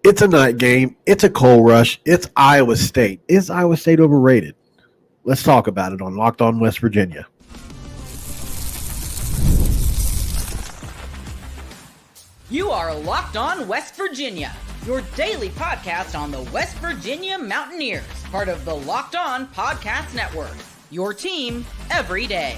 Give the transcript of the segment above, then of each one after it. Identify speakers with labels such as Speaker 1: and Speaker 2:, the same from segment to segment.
Speaker 1: It's a night game. It's a coal rush. It's Iowa State. Is Iowa State overrated? Let's talk about it on Locked On West Virginia.
Speaker 2: You are Locked On West Virginia, your daily podcast on the West Virginia Mountaineers, part of the Locked On Podcast Network, your team every day.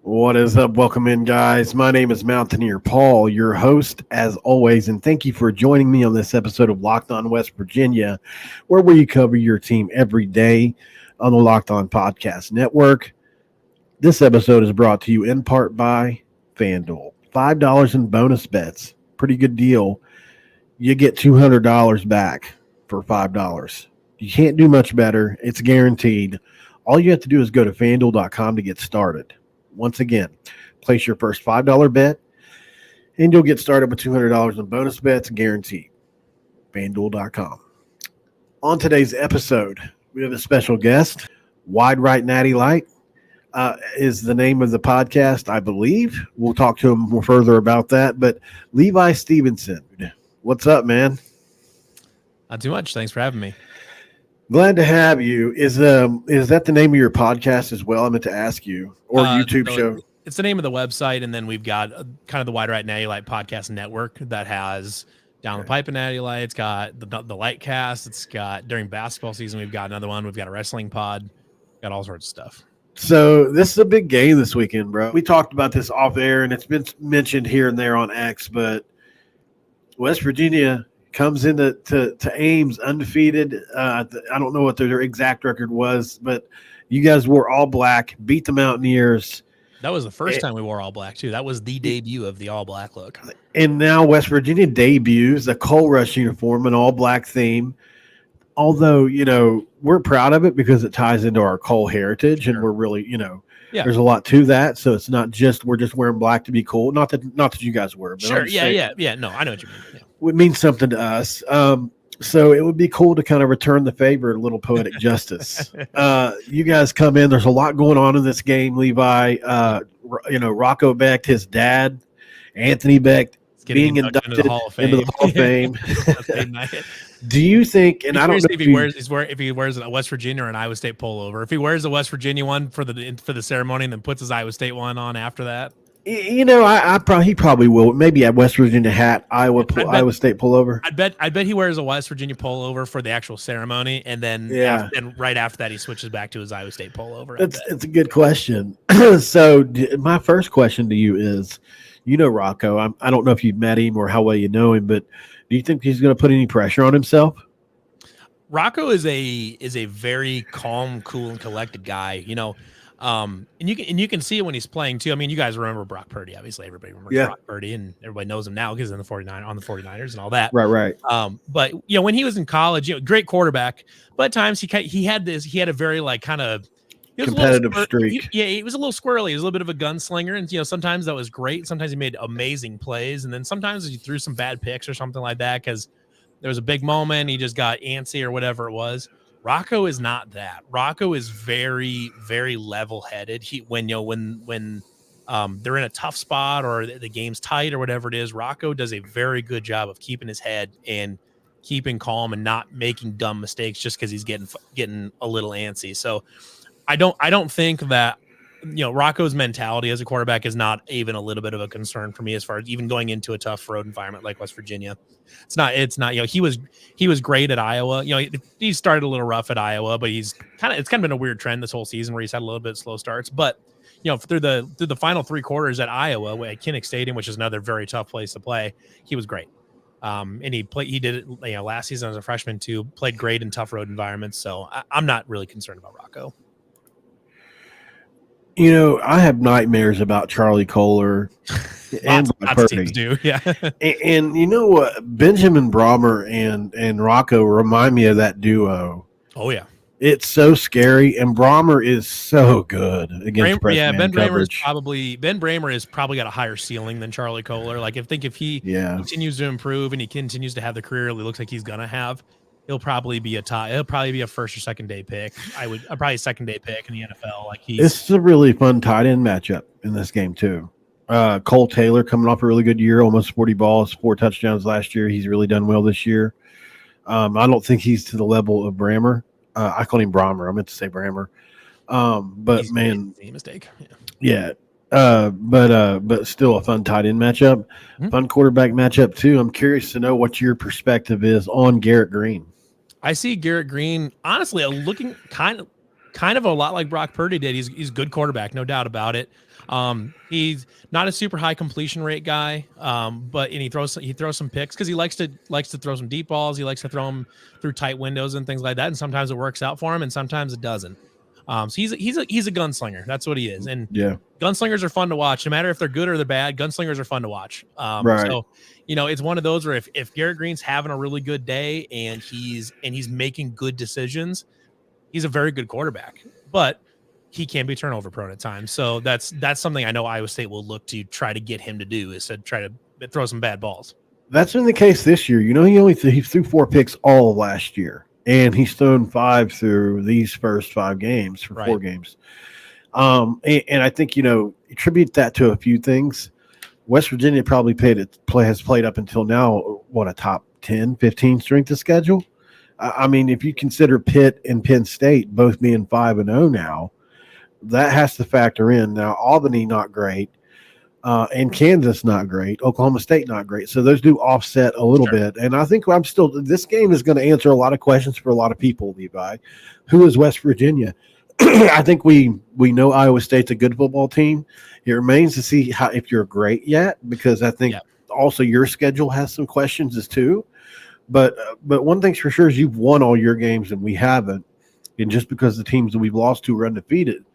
Speaker 1: What is up? Welcome in, guys. My name is Mountaineer Paul, your host, as always, and thank you for joining me on this episode of Locked On West Virginia, where we cover your team every day on the Locked On Podcast Network. This episode is brought to you in part by FanDuel. $5 in bonus bets. Pretty good deal. You get $200 back for $5. You can't do much better. It's guaranteed. All you have to do is go to FanDuel.com to get started. Once again, place your first $5 bet, and you'll get started with $200 in bonus bets, guaranteed. FanDuel.com. On today's episode, we have a special guest. Wide Right Natty Light is the name of the podcast, I believe. We'll talk to him more further about that. But Levi Stevenson, what's up, man?
Speaker 3: Not too much. Thanks for having me.
Speaker 1: Glad to have you. Is that the name of your podcast as well? I meant to ask you, or YouTube show.
Speaker 3: It's the name of the website, and then we've got kind of the Wide Right Natty Light podcast network that has Down the Pipe and Natty Light. It's got the Light Cast. It's got during basketball season. We've got another one. We've got a wrestling pod. Got all sorts of stuff.
Speaker 1: So this is a big game this weekend, bro. We talked about this off air, and it's been mentioned here and there on X, but West Virginia comes into Ames undefeated. I don't know what their exact record was, but you guys wore all black, beat the Mountaineers.
Speaker 3: That was the first time we wore all black, too. That was the debut of the all black look.
Speaker 1: And now West Virginia debuts a coal rush uniform, an all black theme. Although, we're proud of it because it ties into our coal heritage, and we're really, there's a lot to that. So it's not just we're just wearing black to be cool. Not that you guys were. But
Speaker 3: sure. Yeah. No, I know what you mean. Yeah.
Speaker 1: It means something to us. So it would be cool to kind of return the favor, a little poetic justice. You guys come in. There's a lot going on in this game, Levi. Rocco Becht, his dad, Anthony Becht, being inducted into the Hall of Fame. Do you think? And I don't know
Speaker 3: if he wears a West Virginia or an Iowa State pullover. If he wears a West Virginia one for the ceremony and then puts his Iowa State one on after that.
Speaker 1: He probably will. Maybe a West Virginia hat, Iowa State pullover.
Speaker 3: I bet he wears a West Virginia pullover for the actual ceremony, and then and right after that he switches back to his Iowa State pullover.
Speaker 1: It's a good question. So my first question to you is, Rocco. I don't know if you've met him or how well you know him, but do you think he's going to put any pressure on himself?
Speaker 3: Rocco is a very calm, cool, and collected guy. And you can see it when he's playing too. I mean, you guys remember Brock Purdy, obviously. Everybody remembers Brock Purdy, and everybody knows him now because he's on the 49ers and all that.
Speaker 1: Right.
Speaker 3: But when he was in college, great quarterback. But at times he had a very kind of
Speaker 1: competitive streak.
Speaker 3: He was a little squirrely. He was a little bit of a gunslinger, and sometimes that was great. Sometimes he made amazing plays, and then sometimes he threw some bad picks or something like that because there was a big moment. He just got antsy or whatever it was. Rocco is not that. Rocco is very, very level-headed. When they're in a tough spot or the game's tight or whatever it is, Rocco does a very good job of keeping his head and keeping calm and not making dumb mistakes just because he's getting a little antsy. So I don't think that Rocco's mentality as a quarterback is not even a little bit of a concern for me as far as even going into a tough road environment like West Virginia. It's not he was great at Iowa. He started a little rough at Iowa, but it's kind of been a weird trend this whole season where he's had a little bit of slow starts. But through the final three quarters at Iowa at Kinnick Stadium, which is another very tough place to play, he was great. And he did it last season as a freshman too. Played great in tough road environments. So I'm not really concerned about Rocco.
Speaker 1: I have nightmares about Charlie Kohler and
Speaker 3: lots of teams do, yeah.
Speaker 1: and you know what? Benjamin Brahmer and Rocco remind me of that duo.
Speaker 3: Oh, yeah.
Speaker 1: It's so scary, and Brahmer is so good against press man
Speaker 3: Ben
Speaker 1: coverage.
Speaker 3: Ben Bramer has probably got a higher ceiling than Charlie Kohler. If he continues to improve and he continues to have the career it looks like he's gonna have, he'll probably be a first or second day pick. Probably a second day pick in the NFL.
Speaker 1: This is a really fun tight end matchup in this game too. Cole Taylor coming off a really good year, almost 40 balls, 4 touchdowns last year. He's really done well this year. I don't think he's to the level of Brammer. I call him Brahmer. I meant to say Brammer. But
Speaker 3: Easy,
Speaker 1: man,
Speaker 3: easy mistake.
Speaker 1: yeah. But still a fun tight end matchup, fun quarterback matchup too. I'm curious to know what your perspective is on Garrett Green.
Speaker 3: I see Garrett Green honestly looking kind of a lot like Brock Purdy did. He's a good quarterback, no doubt about it. He's not a super high completion rate guy, but he throws some picks because he likes to throw some deep balls. He likes to throw them through tight windows and things like that. And sometimes it works out for him, and sometimes it doesn't. So he's a gunslinger. That's what he is. And
Speaker 1: Yeah,
Speaker 3: gunslingers are fun to watch, no matter if they're good or they're bad. Gunslingers are fun to watch.
Speaker 1: right.
Speaker 3: So it's one of those where if Garrett Green's having a really good day and he's making good decisions, he's a very good quarterback. But he can be turnover prone at times. So that's something I know Iowa State will look to try to get him to do, is to try to throw some bad balls.
Speaker 1: That's been the case this year. He threw 4 picks all of last year, and he's thrown 5 through these first 5 games for 4 games. And I think, attribute that to a few things. West Virginia probably has played up until now, a top 10, 15 strength of schedule. I mean, if you consider Pitt and Penn State both being 5-0 now, that has to factor in. Now, Albany not great, and Kansas not great, Oklahoma State not great. So those do offset a little bit. And I think this game is going to answer a lot of questions for a lot of people, Levi. Who is West Virginia? I think we know Iowa State's a good football team. It remains to see if you're great yet, because I think also your schedule has some questions as too. But one thing's for sure is you've won all your games and we haven't. And just because the teams that we've lost to are undefeated,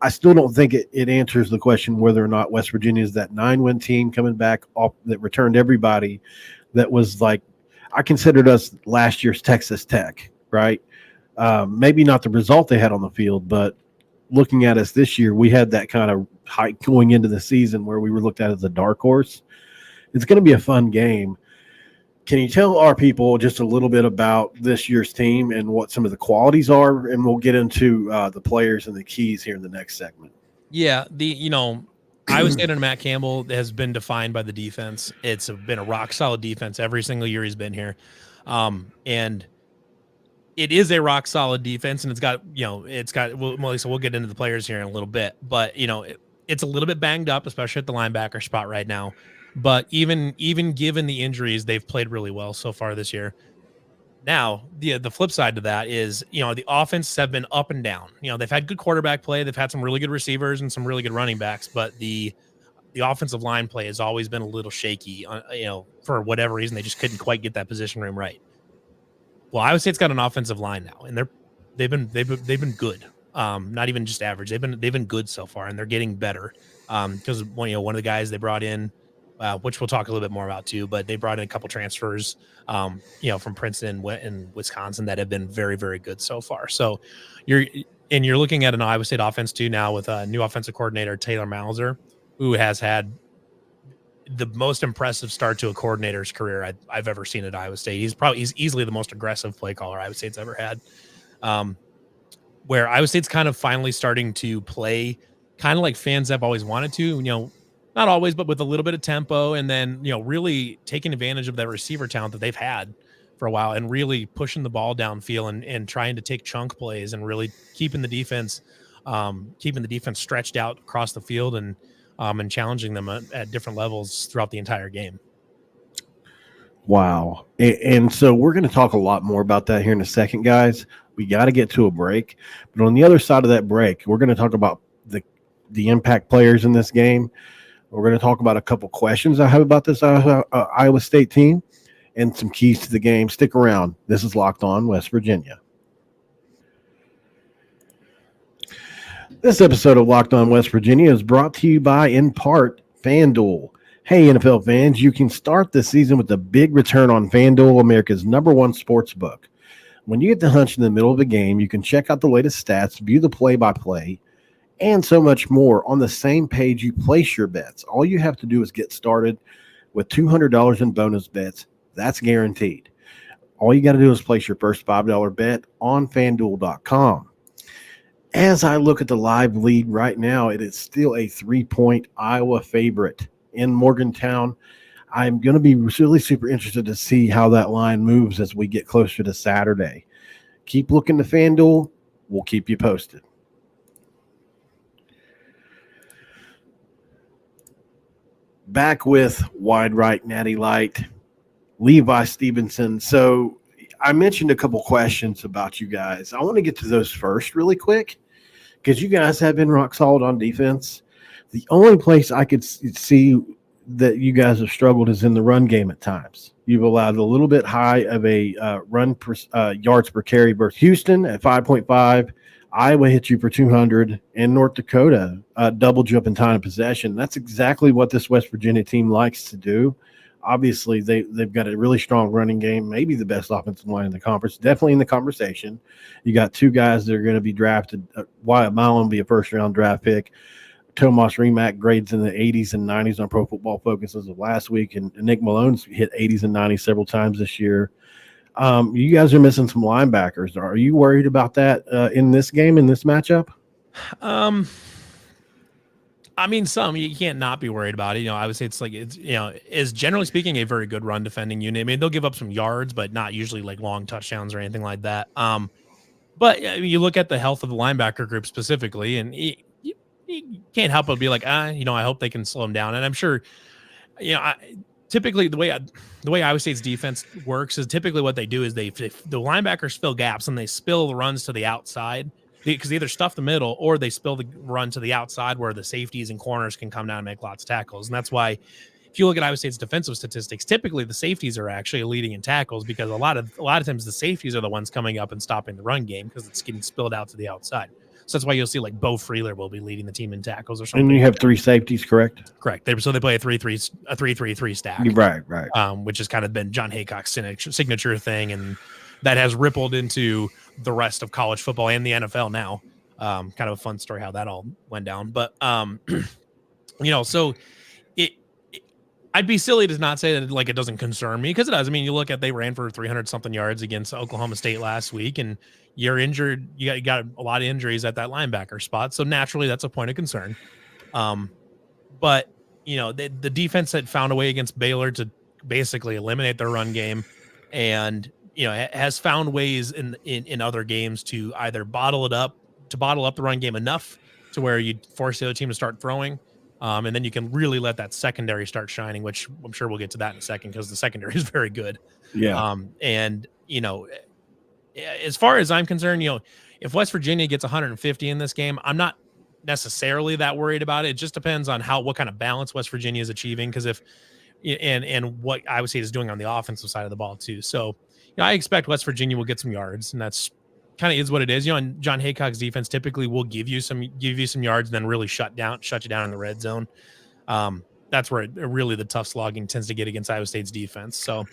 Speaker 1: I still don't think it answers the question whether or not West Virginia is that 9-win team coming back off that returned everybody. That was like, I considered us last year's Texas Tech, right? Maybe not the result they had on the field, but looking at us this year, we had that kind of hype going into the season where we were looked at as a dark horse. It's going to be a fun game. Can you tell our people just a little bit about this year's team and what some of the qualities are? And we'll get into the players and the keys here in the next segment.
Speaker 3: Yeah, Iowa State under Matt Campbell has been defined by the defense. It's been a rock solid defense every single year he's been here. And it is a rock solid defense, and we'll get into the players here in a little bit, but it's a little bit banged up, especially at the linebacker spot right now. But even given the injuries, they've played really well so far this year. Now, the flip side to that is, the offense have been up and down. They've had good quarterback play, they've had some really good receivers and some really good running backs, but the offensive line play has always been a little shaky. For whatever reason, they just couldn't quite get that position room right. Well, Iowa State's got an offensive line now, and they've been good. Not even just average. They've been good so far, and they're getting better. Because one of the guys they brought in, which we'll talk a little bit more about too, but they brought in a couple transfers, from Princeton and Wisconsin that have been very, very good so far. So you're looking at an Iowa State offense too now with a new offensive coordinator, Taylor Mauser, who has had the most impressive start to a coordinator's career I've ever seen at Iowa State. He's easily the most aggressive play caller Iowa State's ever had. Where Iowa State's kind of finally starting to play kind of like fans have always wanted to, not always, but with a little bit of tempo, and then, really taking advantage of that receiver talent that they've had for a while and really pushing the ball downfield and trying to take chunk plays and really keeping the defense stretched out across the field and challenging them at different levels throughout the entire game.
Speaker 1: Wow. And so we're going to talk a lot more about that here in a second, guys. We got to get to a break. But on the other side of that break, we're going to talk about the impact players in this game. We're going to talk about a couple questions I have about this Iowa State team and some keys to the game. Stick around. This is Locked On West Virginia. This episode of Locked On West Virginia is brought to you by, in part, FanDuel. Hey, NFL fans, you can start the season with a big return on FanDuel, America's #1 sports book. When you get the hunch in the middle of a game, you can check out the latest stats, view the play-by-play, and so much more on the same page you place your bets. All you have to do is get started with $200 in bonus bets. That's guaranteed. All you got to do is place your first $5 bet on FanDuel.com. As I look at the live lead right now, it is still a 3-point Iowa favorite in Morgantown. I'm going to be really super interested to see how that line moves as we get closer to Saturday. Keep looking to FanDuel. We'll keep you posted. Back with Wide Right Natty Light, Levi Stevenson. So I mentioned a couple questions about you guys. I want to get to those first really quick because you guys have been rock solid on defense. The only place I could see that you guys have struggled is in the run game at times. You've allowed a little bit high of a yards per carry versus Houston at 5.5. Iowa hit you for 200, and North Dakota doubled you up in time of possession. That's exactly what this West Virginia team likes to do. Obviously, they've got a really strong running game, maybe the best offensive line in the conference, definitely in the conversation. You got two guys that are going to be drafted. Wyatt Millen will be a first-round draft pick. Tomas Remack grades in the 80s and 90s on Pro Football Focus as of last week, and Nick Malone's hit 80s and 90s several times this year. You guys are missing some linebackers. Are you worried about that in this game, in this matchup?
Speaker 3: I mean, some you can't not be worried about it. I would say is generally speaking a very good run defending unit. I mean, they'll give up some yards, but not usually like long touchdowns or anything like that. But you look at the health of the linebacker group specifically, and you can't help but be like, I hope they can slow them down. And I'm sure, typically the way Iowa State's defense works is typically what they do is the linebackers fill gaps and they spill the runs to the outside because they either stuff the middle or they spill the run to the outside where the safeties and corners can come down and make lots of tackles. And that's why if you look at Iowa State's defensive statistics, typically the safeties are actually leading in tackles because a lot of times the safeties are the ones coming up and stopping the run game because it's getting spilled out to the outside. So that's why you'll see like Bo Freeler will be leading the team in tackles or something.
Speaker 1: And you have three safeties, correct?
Speaker 3: Correct. So they play a 3-3-3 stack.
Speaker 1: Right.
Speaker 3: Which has kind of been John Haycock's signature thing, and that has rippled into the rest of college football and the NFL now. Kind of a fun story how that all went down. But so I'd be silly to not say that like it doesn't concern me because it does. I mean, you look at they ran for 300 something yards against Oklahoma State last week, and you're injured. You got a lot of injuries at that linebacker spot, so naturally that's a point of concern. But the defense had found a way against Baylor to basically eliminate their run game, and has found ways in other games to either bottle up the run game enough to where you force the other team to start throwing. And then you can really let that secondary start shining, which I'm sure we'll get to that in a second because the secondary is very good.
Speaker 1: Yeah.
Speaker 3: As far as I'm concerned, if West Virginia gets 150 in this game, I'm not necessarily that worried about it. It just depends on what kind of balance West Virginia is achieving. Because and what I would say is doing on the offensive side of the ball too. So, I expect West Virginia will get some yards, and that's kind of is what it is. And John Haycock's defense typically will give you some yards and then really shut you down in the red zone. That's where really the tough slogging tends to get against Iowa State's defense. So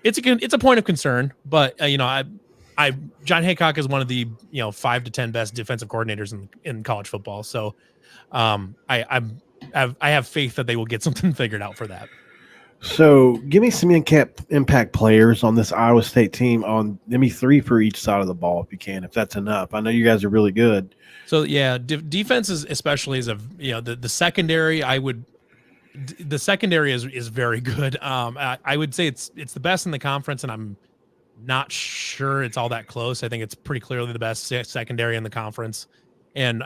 Speaker 3: it's a point of concern, but John Haycock is one of the 5 to 10 best defensive coordinators in college football. So I have faith that they will get something figured out for that.
Speaker 1: So give me some impact players on this Iowa State team. Give me 3 for each side of the ball if you can, if that's enough. I know you guys are really good.
Speaker 3: So yeah, defense is especially as the secondary. The secondary is very good. I would say it's the best in the conference, and I'm not sure it's all that close. I think it's pretty clearly the best secondary in the conference, and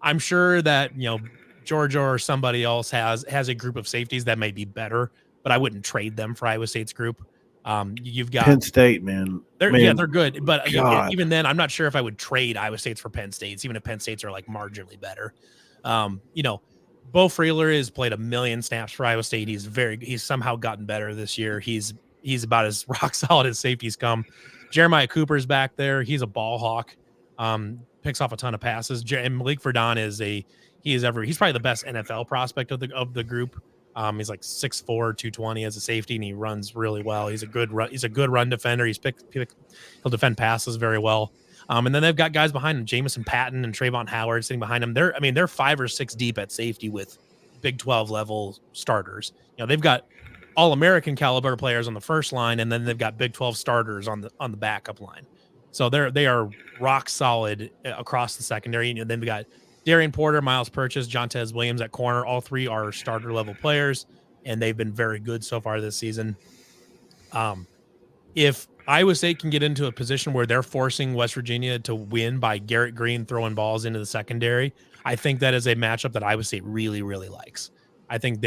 Speaker 3: I'm sure that Georgia or somebody else has a group of safeties that may be better, but I wouldn't trade them for Iowa State's group. You've got
Speaker 1: Penn State, man.
Speaker 3: They're good, but even then, I'm not sure if I would trade Iowa State's for Penn State's, even if Penn State's are like marginally better. Bo Freeler has played 1 million snaps for Iowa State. He's somehow gotten better this year. He's about as rock solid as safeties come. Jeremiah Cooper's back there. He's a ball hawk. Picks off a ton of passes. And Malik Verdon he's probably the best NFL prospect of the group. He's like 6'4", 220 as a safety, and he runs really well. He's a good run defender. He'll defend passes very well. And then they've got guys behind him, Jamison Patton and Trayvon Howard sitting behind him. They're 5 or 6 deep at safety with Big 12 level starters. They've got All-American caliber players on the first line, and then they've got Big 12 starters on the backup line. So they are rock solid across the secondary. And then we got Darian Porter, Miles Purchase, Jontez Williams at corner. All three are starter level players, and they've been very good so far this season. If Iowa State can get into a position where they're forcing West Virginia to win by Garrett Green throwing balls into the secondary, I think that is a matchup that Iowa State really, really likes. I think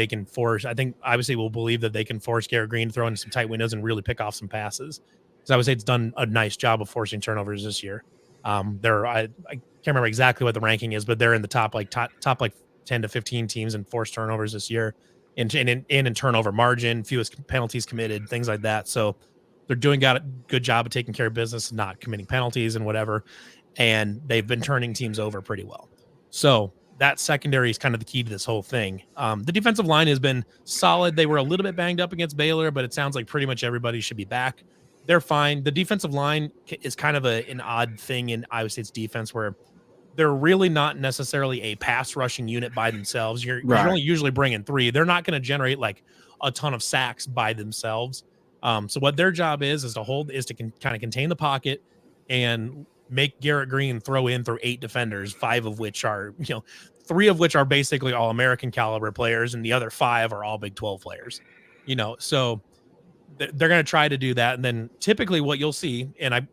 Speaker 3: Iowa State will believe that they can force Garrett Green to throw in some tight windows and really pick off some passes. Because Iowa State's done a nice job of forcing turnovers this year. I can't remember exactly what the ranking is, but they're in the top 10 to 15 teams in forced turnovers this year, and in turnover margin, fewest penalties committed, things like that. So they're got a good job of taking care of business, not committing penalties and whatever. And they've been turning teams over pretty well. So that secondary is kind of the key to this whole thing. The defensive line has been solid. They were a little bit banged up against Baylor, but it sounds like pretty much everybody should be back. They're fine. The defensive line is kind of an odd thing in Iowa State's defense where they're really not necessarily a pass rushing unit by themselves. You're only usually bringing three. They're not going to generate like a ton of sacks by themselves. So what their job is to kind of contain the pocket and make Garrett Green throw in through 8 defenders, 5 of which are, 3 of which are basically all American caliber players, and the other 5 are all Big 12 players, so they're going to try to do that. And then typically what you'll see, and I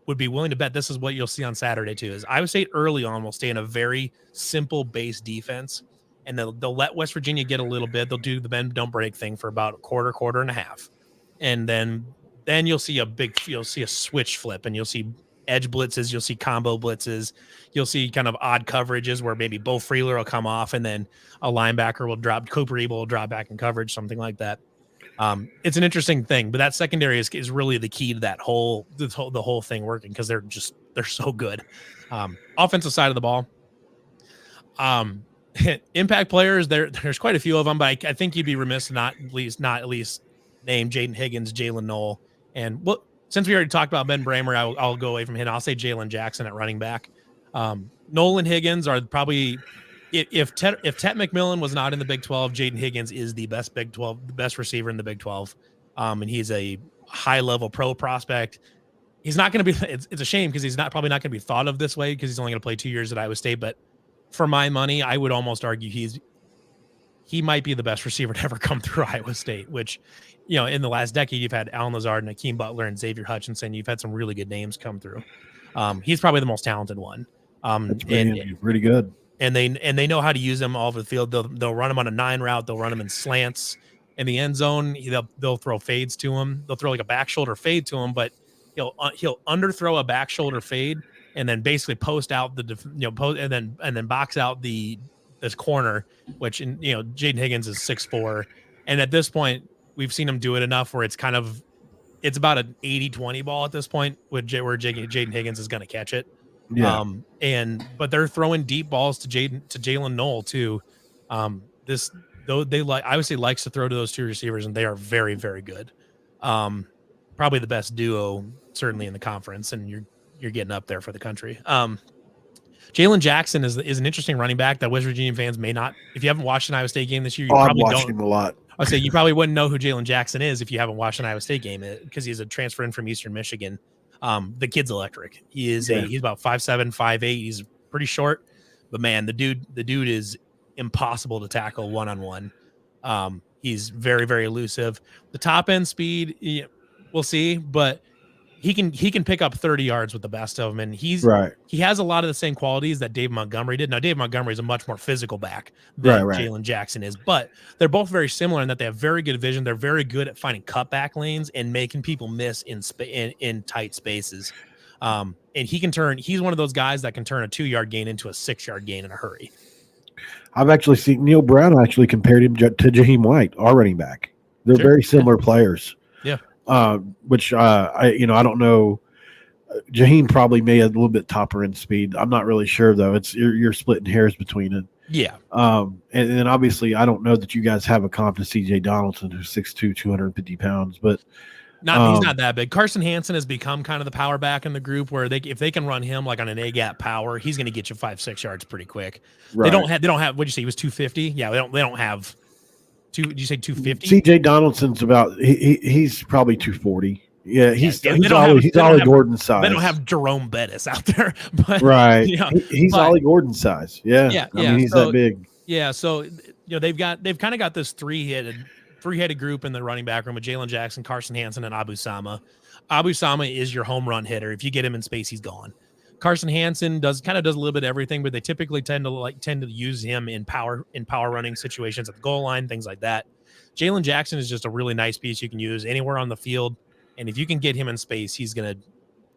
Speaker 3: would be willing to bet this is what you'll see on Saturday too, is Iowa State early on will stay in a very simple base defense, and they'll let West Virginia get a little bit. They'll do the bend don't break thing for about a quarter and a half. And then you'll see a switch flip, and you'll see edge blitzes, you'll see combo blitzes, you'll see kind of odd coverages where maybe Bo Freeler will come off and then a linebacker will drop, Cooper Ebel will drop back in coverage, something like that. It's an interesting thing, but that secondary is really the key to the whole thing working, because they're so good. Offensive side of the ball, impact players, there's quite a few of them, but I think you'd be remiss to not at least name Jaden Higgins, Jalen Knoll, and since we already talked about Ben Bramer, I'll go away from him. I'll say Jalen Jackson at running back. Knoll and Higgins are probably, if Tet McMillan was not in the Big 12, Jaden Higgins is the best receiver in the Big 12, and he's a high level pro prospect. He's not going to be. It's a shame because he's probably not going to be thought of this way because he's only going to play 2 years at Iowa State. But for my money, I would almost argue he might be the best receiver to ever come through Iowa State, which, in the last decade, you've had Alan Lazard, Nakeem Butler, and Xavier Hutchinson. You've had some really good names come through. He's probably the most talented one.
Speaker 1: That's pretty good.
Speaker 3: And they know how to use them all over the field. They'll run them on a 9 route. They'll run them in slants in the end zone. They'll throw fades to him. They'll throw like a back shoulder fade to him, but he'll underthrow a back shoulder fade and then basically post out and then box out this corner, which Jaden Higgins is 6'4", and at this point we've seen him do it enough where it's about an 80-20 ball at this point where Jaden Higgins is going to catch it.
Speaker 1: Yeah.
Speaker 3: But they're throwing deep balls to Jalen Knoll too. Obviously likes to throw to those 2 receivers, and they are very, very good. Probably the best duo certainly in the conference, and you're getting up there for the country. Jalen Jackson is an interesting running back that West Virginia fans may not. If you haven't watched an Iowa State game this year, you probably don't. I've watched
Speaker 1: him a lot.
Speaker 3: I'd say you probably wouldn't know who Jalen Jackson is if you haven't watched an Iowa State game, because he's a transfer in from Eastern Michigan. The kid's electric. He's about 5'7", 5'8". He's pretty short, but man, the dude is impossible to tackle one-on-one. He's very, very elusive. The top end speed, we'll see, but he can pick up 30 yards with the best of them, and he has a lot of the same qualities that Dave Montgomery did. Now, Dave Montgomery is a much more physical back than Jalen Jackson is, but they're both very similar in that they have very good vision. They're very good at finding cutback lanes and making people miss in tight spaces. And he's one of those guys that can turn a 2-yard gain into a 6-yard gain in a hurry.
Speaker 1: I've actually seen Neil Brown compared him to Jaheim White, our running back. They're very similar players.
Speaker 3: Yeah.
Speaker 1: Which I don't know. Jaheim probably may have a little bit topper in speed. I'm not really sure though. You're splitting hairs between it.
Speaker 3: Yeah.
Speaker 1: And then obviously I don't know that you guys have a comp to CJ Donaldson, who's 6'2", 250 pounds, but
Speaker 3: he's not that big. Carson Hansen has become kind of the power back in the group where if they can run him like on an A gap power, he's going to get you 5-6 yards pretty quick. Right. They don't have. What'd you say? He was 250. Yeah. They don't have. Did you say 250?
Speaker 1: CJ Donaldson's he's probably 240. Yeah,
Speaker 3: Yeah,
Speaker 1: he's
Speaker 3: they
Speaker 1: he's
Speaker 3: don't have
Speaker 1: Ollie, he's
Speaker 3: they don't
Speaker 1: Ollie
Speaker 3: have
Speaker 1: Gordon size.
Speaker 3: they don't have Jerome Bettis out there, but
Speaker 1: right.
Speaker 3: you know,
Speaker 1: He's
Speaker 3: but
Speaker 1: Ollie Gordon size. Yeah,
Speaker 3: yeah,
Speaker 1: I mean he's
Speaker 3: so
Speaker 1: that big.
Speaker 3: yeah, so they've kind of got this three-headed group in the running back room with Jalen Jackson, Carson Hansen, and Abu Sama. Abu Sama is your home run hitter. If you get him in space, he's gone. Carson Hansen does a little bit of everything, but they typically tend to use him in power running situations at the goal line, things like that. Jalen Jackson is just a really nice piece you can use anywhere on the field, and if you can get him in space, he's going to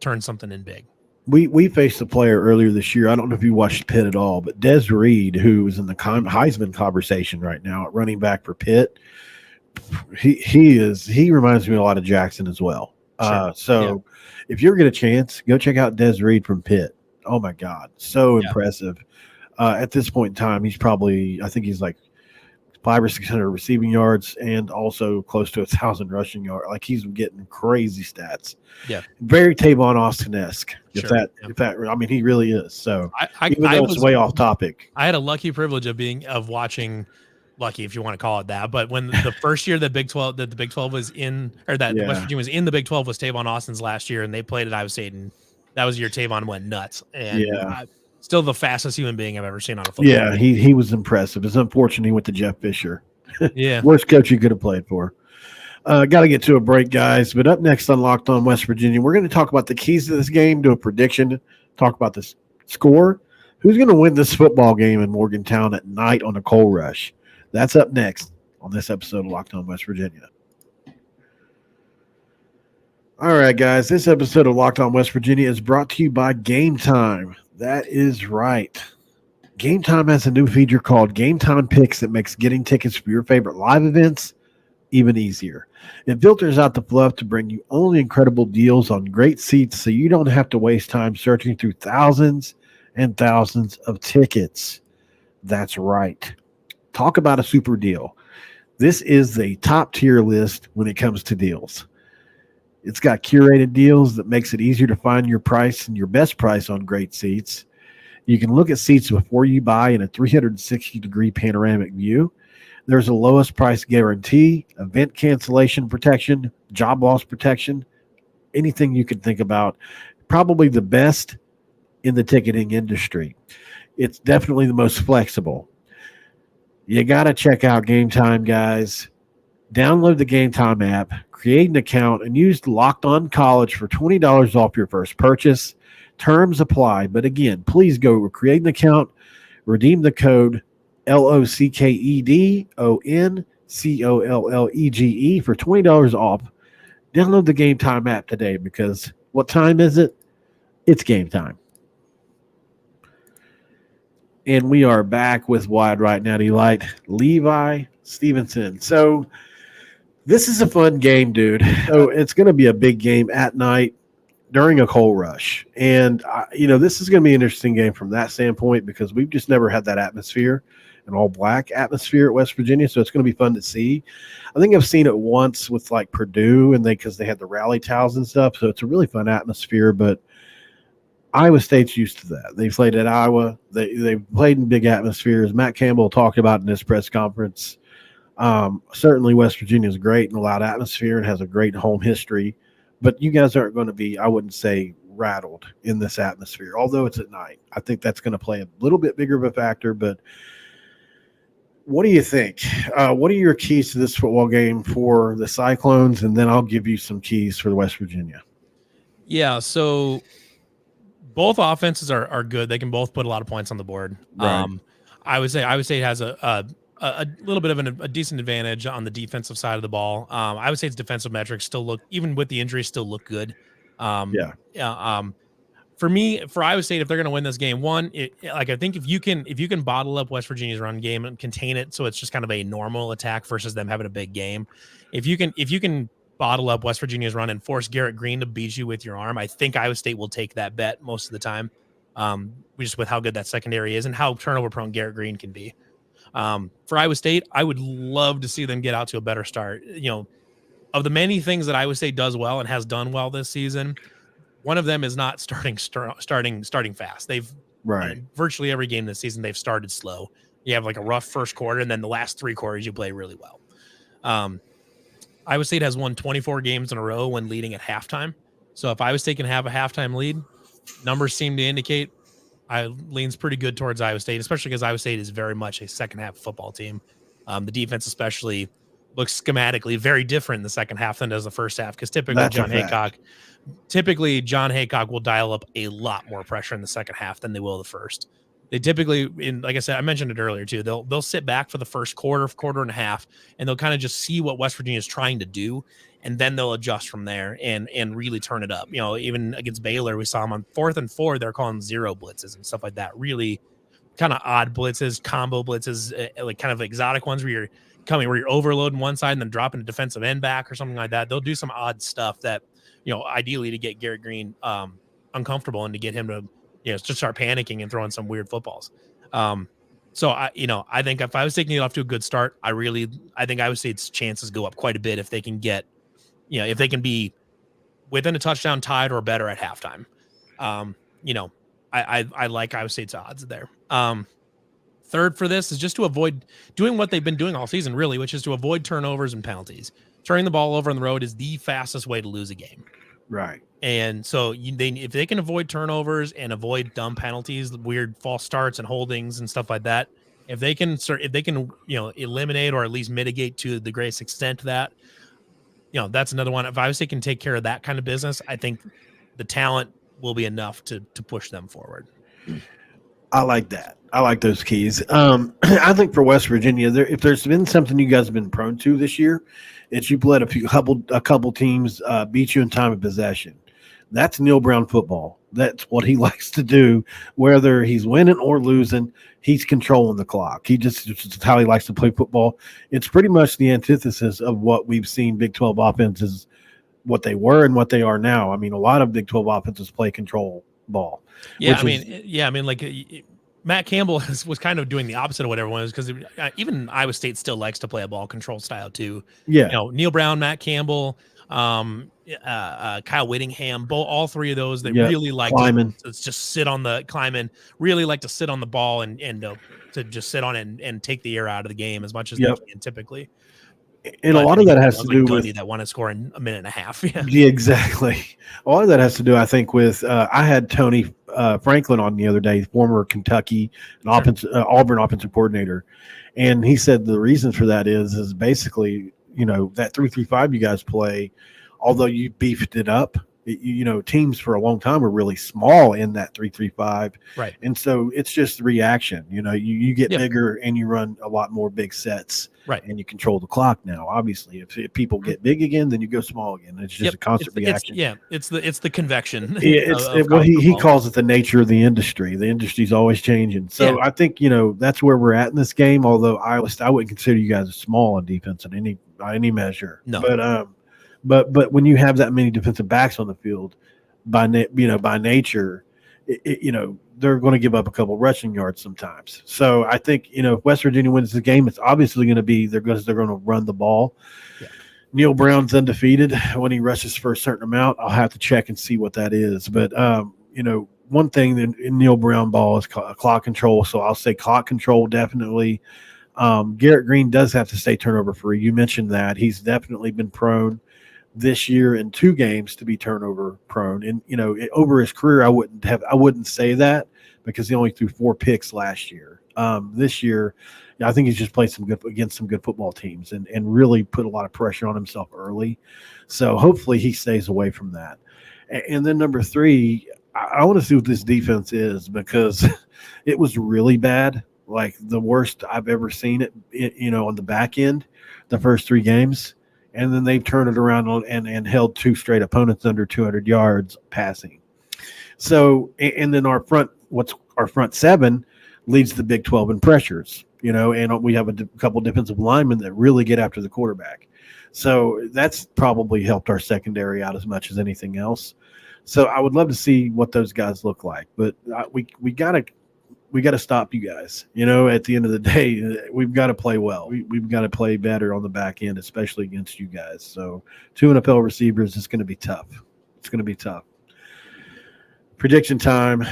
Speaker 3: turn something in big.
Speaker 1: We faced a player earlier this year. I don't know if you watched Pitt at all, but Des Reed, who is in the Heisman conversation right now at running back for Pitt, he reminds me a lot of Jackson as well. So if you get a chance, go check out Des Reed from Pitt. Oh my God, so impressive. At this point in time, he's probably, I think he's like 500 or 600 receiving yards and also close to 1,000 rushing yards. Like he's getting crazy stats.
Speaker 3: Yeah,
Speaker 1: very Tavon Austin-esque. If
Speaker 3: sure.
Speaker 1: that, I mean, he really is. So
Speaker 3: even though
Speaker 1: it's way off topic,
Speaker 3: I had a lucky privilege of watching. Lucky, if you want to call it that, but when the first year that the Big 12 was in, or that West Virginia was in the Big 12 was Tavon Austin's last year, and they played at Iowa State, and that was the year Tavon went nuts. And still the fastest human being I've ever seen on a football.
Speaker 1: Yeah, he was impressive. It's unfortunate he went to Jeff Fisher.
Speaker 3: Yeah,
Speaker 1: worst coach he could have played for. Got to get to a break, guys. But up next on Locked On West Virginia, we're going to talk about the keys to this game, do a prediction, talk about the score, who's going to win this football game in Morgantown at night on a coal rush. That's up next on this episode of Locked On West Virginia. All right, guys. This episode of Locked On West Virginia is brought to you by Game Time. That is right. Game Time has a new feature called Game Time Picks that makes getting tickets for your favorite live events even easier. It filters out the fluff to bring you only incredible deals on great seats so you don't have to waste time searching through thousands and thousands of tickets. That's right. Talk about a super deal. This is the top tier list when it comes to deals. It's got curated deals that makes it easier to find your price and your best price on great seats. You can look at seats before you buy in a 360-degree panoramic view. There's a lowest price guarantee, event cancellation protection, job loss protection, anything you can think about. Probably the best in the ticketing industry. It's definitely the most flexible. You got to check out Game Time, guys. Download the Game Time app, create an account, and use Locked On College for $20 off your first purchase. Terms apply. But again, please go create an account, redeem the code LOCKEDONCOLLEGE for $20 off. Download the Game Time app today because what time is it? It's game time. And we are back with Wide Right Natty Light, Levi Stevenson. So this is a fun game, dude. So it's going to be a big game at night during a coal rush. And, this is going to be an interesting game from that standpoint because we've just never had that atmosphere, an all-black atmosphere at West Virginia. So it's going to be fun to see. I think I've seen it once with, like, Purdue because they had the rally towels and stuff. So it's a really fun atmosphere, but Iowa State's used to that. They played at Iowa. They played in big atmospheres. Matt Campbell talked about in his press conference. Certainly West Virginia is great and a loud atmosphere and has a great home history. But you guys aren't going to be, I wouldn't say, rattled in this atmosphere, although it's at night. I think that's going to play a little bit bigger of a factor. But what do you think? What are your keys to this football game for the Cyclones? And then I'll give you some keys for West Virginia.
Speaker 3: Yeah, so both offenses are good. They can both put a lot of points on the board.
Speaker 1: Right.
Speaker 3: I would say it has a little bit of a decent advantage on the defensive side of the ball. I would say its defensive metrics still look, even with the injuries, still look good. For Iowa State, if they're going to win this game, I think if you can bottle up West Virginia's run game and contain it, so it's just kind of a normal attack versus them having a big game. If you can bottle up West Virginia's run and force Garrett Green to beat you with your arm, I think Iowa State will take that bet most of the time. Just with how good that secondary is and how turnover prone Garrett Green can be. For Iowa State, I would love to see them get out to a better start. Of the many things that Iowa State does well and has done well this season, one of them is not starting fast. They've virtually every game this season they've started slow. You have like a rough first quarter, and then the last three quarters you play really well. Iowa State has won 24 games in a row when leading at halftime. So if Iowa State can have a halftime lead, numbers seem to indicate leans pretty good towards Iowa State, especially because Iowa State is very much a second half football team. The defense especially looks schematically very different in the second half than does the first half, because typically John Haycock will dial up a lot more pressure in the second half than they will the first. They typically, like I said, I mentioned it earlier too, they'll sit back for the first quarter and a half, and they'll kind of just see what West Virginia is trying to do, and then they'll adjust from there and really turn it up. You know, even against Baylor, we saw them on 4th and 4, they're calling zero blitzes and stuff like that. Really kind of odd blitzes, combo blitzes, like kind of exotic ones where you're overloading one side and then dropping a defensive end back or something like that. They'll do some odd stuff that, ideally to get Garrett Green uncomfortable and to get him to, just start panicking and throwing some weird footballs. So I think if I was taking it off to a good start, I think Iowa State's chances go up quite a bit if they can get, if they can be within a touchdown, tied or better at halftime. I like Iowa State's odds there. Third for this is just to avoid doing what they've been doing all season, really, which is to avoid turnovers and penalties. Turning the ball over on the road is the fastest way to lose a game.
Speaker 1: Right.
Speaker 3: And so if they can avoid turnovers and avoid dumb penalties, weird false starts and holdings and stuff like that, if they can eliminate or at least mitigate to the greatest extent that, that's another one. If Iowa State can take care of that kind of business, I think the talent will be enough to push them forward.
Speaker 1: I like that. I like those keys. I think for West Virginia, if there's been something you guys have been prone to this year, it's you've let a couple teams beat you in time of possession. That's Neil Brown football. That's what he likes to do, whether he's winning or losing. He's controlling the clock. It's how he likes to play football. It's pretty much the antithesis of what we've seen Big 12 offenses, what they were and what they are now. I mean, a lot of Big 12 offenses play control ball.
Speaker 3: Yeah, Matt Campbell was kind of doing the opposite of what everyone is, because even Iowa State still likes to play a ball control style too.
Speaker 1: Yeah,
Speaker 3: Neil Brown, Matt Campbell, Kyle Whittingham, all three of those, they really like to just sit on the really like to sit on the ball and to just sit on it and take the air out of the game as much as they can typically.
Speaker 1: And a lot of that has to do with
Speaker 3: that want to score in a minute and a half.
Speaker 1: Yeah, exactly. A lot of that has to do, I think, with I had Tony Franklin on the other day, former Kentucky and Auburn offensive coordinator, and he said the reason for that is basically that 3-3-5 you guys play, although you beefed it up. Teams for a long time were really small in that 3-3-5,
Speaker 3: right?
Speaker 1: And so it's just reaction. You get bigger and you run a lot more big sets,
Speaker 3: right?
Speaker 1: And you control the clock now. Obviously, if people get big again, then you go small again. It's just a constant reaction.
Speaker 3: It's the convection.
Speaker 1: He calls it the nature of the industry. The industry's always changing. So I think that's where we're at in this game. Although I wouldn't consider you guys small on defense by any measure.
Speaker 3: No,
Speaker 1: But when you have that many defensive backs on the field, by nature, they're going to give up a couple rushing yards sometimes. So I think if West Virginia wins the game, it's obviously going to be they're going to run the ball. Yeah. Neil Brown's undefeated when he rushes for a certain amount. I'll have to check and see what that is. But one thing in Neil Brown ball is clock control. So I'll say clock control definitely. Garrett Green does have to stay turnover free. You mentioned that he's definitely been prone this year in 2 games to be turnover prone. And, over his career, I wouldn't say that because he only threw 4 picks last year. This year, I think he's just played against some good football teams and really put a lot of pressure on himself early. So hopefully he stays away from that. And then number 3, I want to see what this defense is, because it was really bad. Like the worst I've ever seen it, on the back end, the first 3 games. And then they've turned it around and held 2 straight opponents under 200 yards passing. So, and then our front 7 leads the Big 12 in pressures, and we have a couple defensive linemen that really get after the quarterback. So that's probably helped our secondary out as much as anything else. So I would love to see what those guys look like, but we got to stop you guys. At the end of the day, we've got to play well. We've got to play better on the back end, especially against you guys. So 2 NFL receivers is going to be tough. It's going to be tough. Prediction time.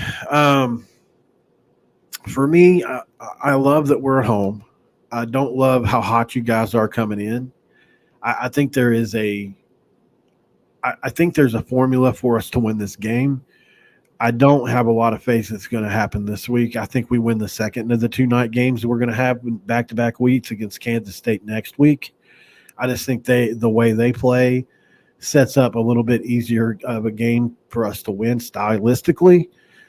Speaker 1: For me, I love that we're at home. I don't love how hot you guys are coming in. I think there is I think there's a formula for us to win this game. I don't have a lot of faith it's going to happen this week. I think we win the second of the 2 night games that we're going to have back-to-back weeks against Kansas State next week. I just think the way they play sets up a little bit easier of a game for us to win stylistically.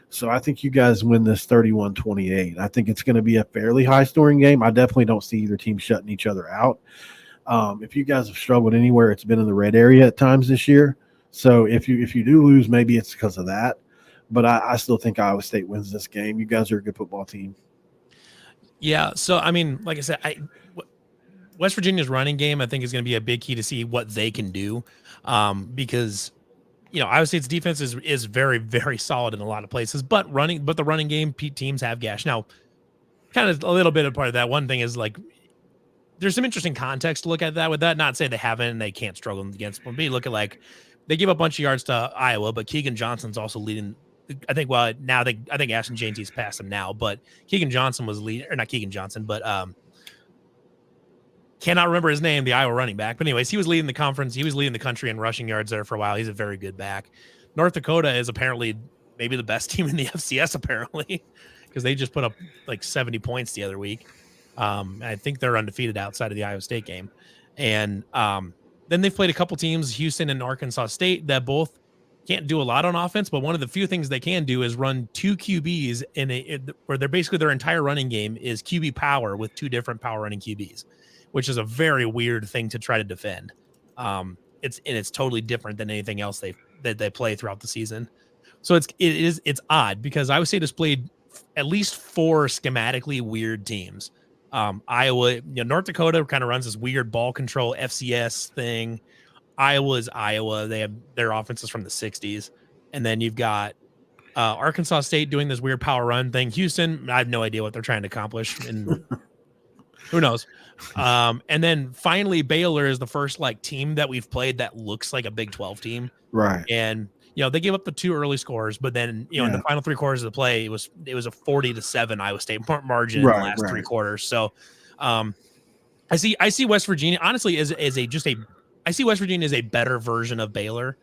Speaker 1: So I think you guys win this 31-28. I think it's going to be a fairly high-scoring game. I definitely don't see either team shutting each other out. If you guys have struggled anywhere, it's been in the red area at times this year. So if you do lose, maybe it's because of that. But I still think Iowa State wins this game. You guys are a good football team.
Speaker 3: Yeah. So, I mean, like I said, West Virginia's running game, I think, is going to be a big key to see what they can do, because, Iowa State's defense is very, very solid in a lot of places. But the running game teams have gash. Now, kind of a little bit of part of that. One thing is like there's some interesting context to look at that with that. Not saying they haven't and they can't struggle against them. But you look at like they give a bunch of yards to Iowa, but Keegan Johnson's also leading. I think Ashton Jane's passed him now, but Keegan Johnson was leading, or not Keegan Johnson, but cannot remember his name, the Iowa running back. But anyways, he was leading the conference. He was leading the country in rushing yards there for a while. He's a very good back. North Dakota is apparently maybe the best team in the FCS, apparently, because they just put up like 70 points the other week. I think they're undefeated outside of the Iowa State game. And then they've played a couple teams, Houston and Arkansas State, that both can't do a lot on offense, but one of the few things they can do is run 2 QBs where they're basically their entire running game is QB power with 2 different power running QBs, which is a very weird thing to try to defend. It's totally different than anything else they play throughout the season. So it's odd because Iowa State has played at least 4 schematically weird teams. Iowa, North Dakota kind of runs this weird ball control FCS thing. Iowa is Iowa. They have their offenses from the 60s. And then you've got Arkansas State doing this weird power run thing. Houston, I have no idea what they're trying to accomplish. And who knows? And then finally, Baylor is the first team that we've played that looks like a Big 12 team.
Speaker 1: Right.
Speaker 3: And, they gave up the 2 early scores, but then, in the final 3 quarters of the play, it was a 40-7 Iowa State margin in the last 3 quarters. So I see West Virginia, honestly, I see West Virginia as a better version of Baylor,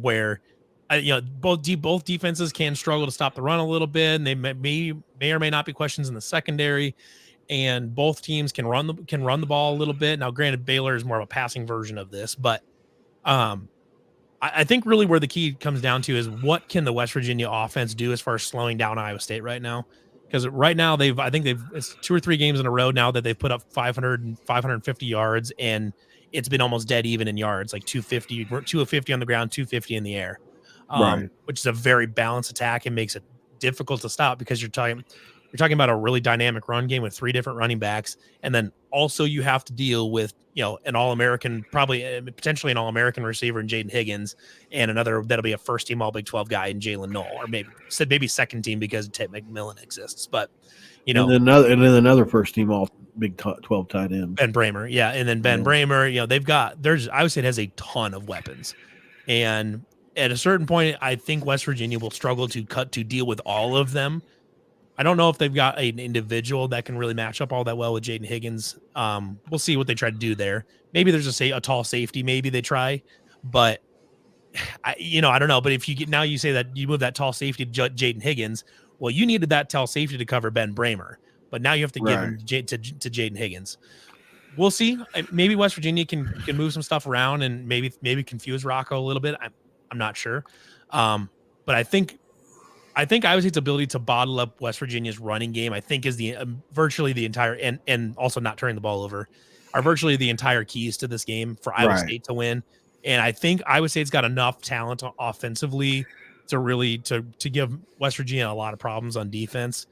Speaker 3: where both defenses can struggle to stop the run a little bit, and they may or may not be questions in the secondary, and both teams can run the ball a little bit. Now, granted, Baylor is more of a passing version of this, but I think really where the key comes down to is what can the West Virginia offense do as far as slowing down Iowa State right now. Because right now it's 2 or 3 games in a row now that they've put up 500 and 550 yards, and it's been almost dead even in yards, like 250 on the ground, 250 in the air, which is a very balanced attack and makes it difficult to stop because you're talking about a really dynamic run game with 3 different running backs. And then also you have to deal with, an All-American, probably potentially an All-American receiver in Jaden Higgins, and another that'll be a first-team All-Big 12 guy in Jalen Knoll, or maybe second team because Tate McMillan exists. But,
Speaker 1: and then another first-team All-Big 12 tight end.
Speaker 3: Ben Bramer, yeah. And then Ben Bramer, Iowa State has a ton of weapons. And at a certain point, I think West Virginia will struggle to deal with all of them. I don't know if they've got an individual that can really match up all that well with Jaden Higgins. We'll see what they try to do there. Maybe there's a tall safety. Maybe they try, but I don't know. But if you say that you move that tall safety to Jaden Higgins, well, you needed that tall safety to cover Ben Bramer, but now you have to give him to Jaden Higgins. We'll see. Maybe West Virginia can move some stuff around and maybe confuse Rocco a little bit. I'm not sure, but I think Iowa State's ability to bottle up West Virginia's running game, I think, is virtually the entire and also not turning the ball over are virtually the entire keys to this game for Iowa State to win. And I think Iowa State's got enough talent offensively to really to give West Virginia a lot of problems on defense.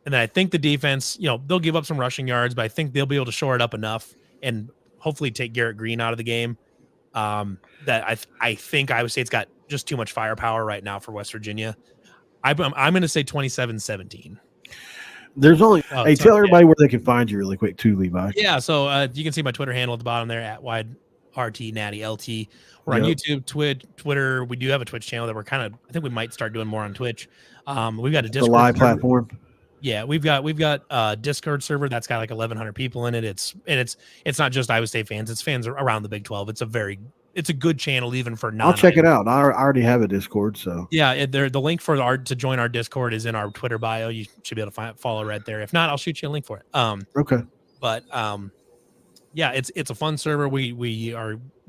Speaker 3: And then I think the defense, they'll give up some rushing yards, but I think they'll be able to shore it up enough and hopefully take Garrett Green out of the game. That I think Iowa State's got just too much firepower right now for West Virginia. I'm going to say 27-17.
Speaker 1: There's only tell everybody where they can find you really quick too, Levi.
Speaker 3: Yeah, so you can see my Twitter handle at the bottom there at @WideRT_NattyLT. We're on YouTube, Twitter. We do have a Twitch channel that I think we might start doing more on Twitch. We've got a Discord
Speaker 1: live platform.
Speaker 3: Yeah, we've got a Discord server that's got like 1,100 people in it. It's not just Iowa State fans; it's fans around the Big 12. It's a good channel even for non.
Speaker 1: I'll check it out. I already have a Discord, so
Speaker 3: yeah. The link for to join our Discord is in our Twitter bio. You should be able to follow right there. If not, I'll shoot you a link for it.
Speaker 1: Okay.
Speaker 3: But yeah, it's a fun server. We've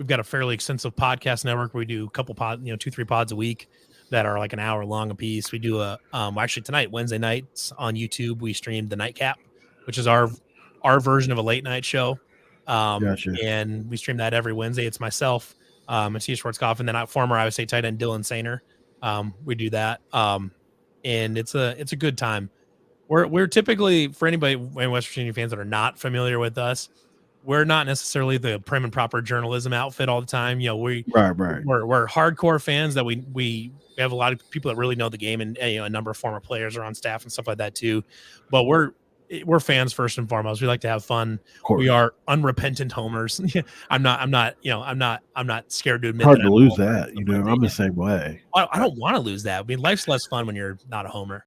Speaker 3: got a fairly extensive podcast network. We do a couple 2-3 pods a week that are like an hour long a piece. We do actually tonight, Wednesday nights on YouTube, we streamed the Nightcap, which is our version of a late night show.
Speaker 1: Gotcha.
Speaker 3: And we stream that every Wednesday. It's myself, Mattia Schwarzkopf, and then former Iowa State tight end Dylan Sainer. We do that. And it's a good time. We're typically, for anybody in West Virginia fans that are not familiar with us, we're not necessarily the prim and proper journalism outfit all the time. We're hardcore fans that we have a lot of people that really know the game, and a number of former players are on staff and stuff like that too. But we're fans first and foremost. We like to have fun. We are unrepentant homers. I'm not scared to admit
Speaker 1: hard
Speaker 3: that
Speaker 1: to lose that. I'm the same way.
Speaker 3: I don't want to lose that. I mean, life's less fun when you're not a homer.